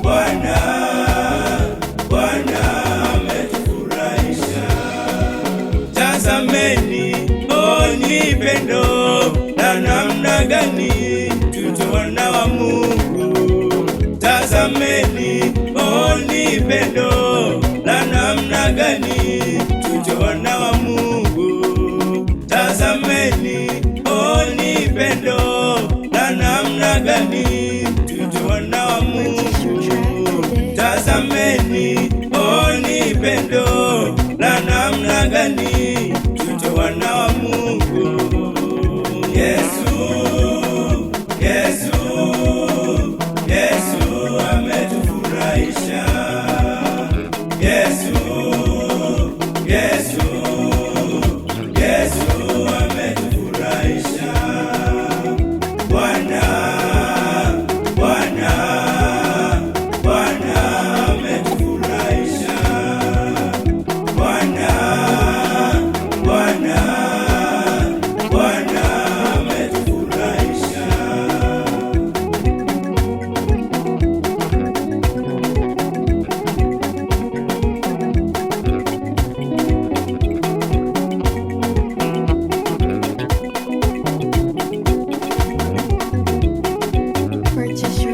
Bwana ametufurahisha. Tazameni, ni pendo la namna gani tuto wana wa Mungu. Tazameni, ni pendo la namna gani tuto wana wa Mungu. Tazameni, ni pendo la namna gani tuto wana wa Mungu. Tazameni, ni pendo la namna gani tuto wana wa Mungu. Yesu, Yesu, Yesu ametufurahisha. Yesu, Yesu, Yesu ametufurahisha. Bwana ametufurahisha. Bwana ametufurahisha.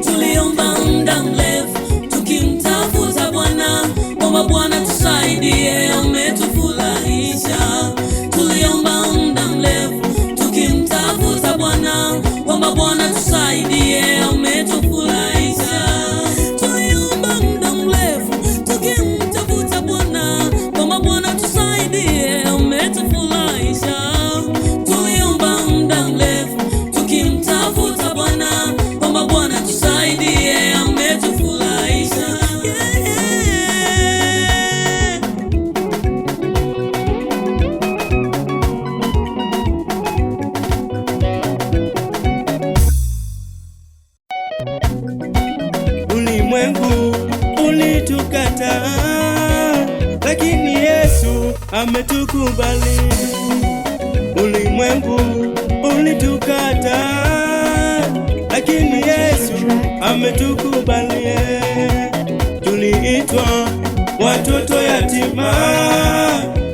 Tuliomba muda mrefu tukimtafuta Bwana, kwamba Bwana tusaidie, ametufurahisha. Tuliomba muda mrefu tukimtafuta Bwana, kwamba Bwana tusaidie, ametufurahisha. Tuliomba muda mrefu tukimtafuta Bwana, kwamba Bwana tusaidie, ametufurahisha. Tuliomba muda mrefu tukimtafuta Bwana, kwamba Bwana tusaidie, ametufurahisha. Ulimwengu ulitukataa, lakini Yesu ametukubali. Ulimwengu ulitukataa, lakini Yesu ametukubali. Tuliitwa watoto yatima,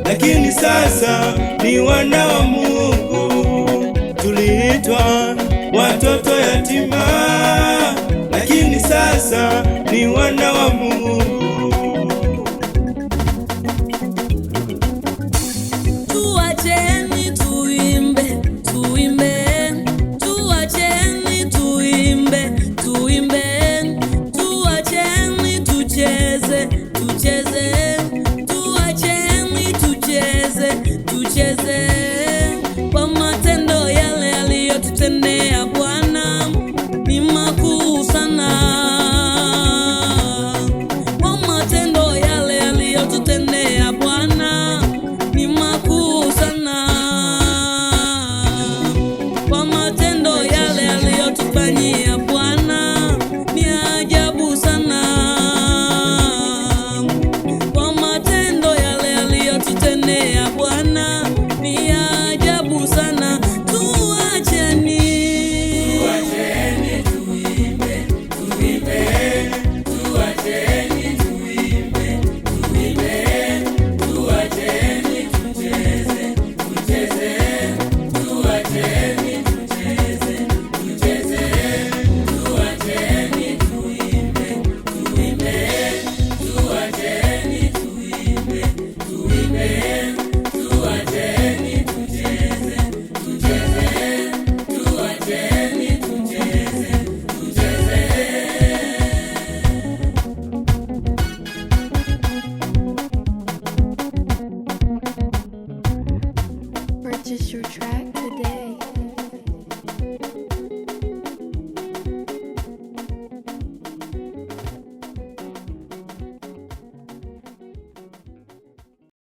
lakini sasa ni wana wa Mungu. Tuliitwa watoto yatima, lakini sasa ni wana wa Mungu.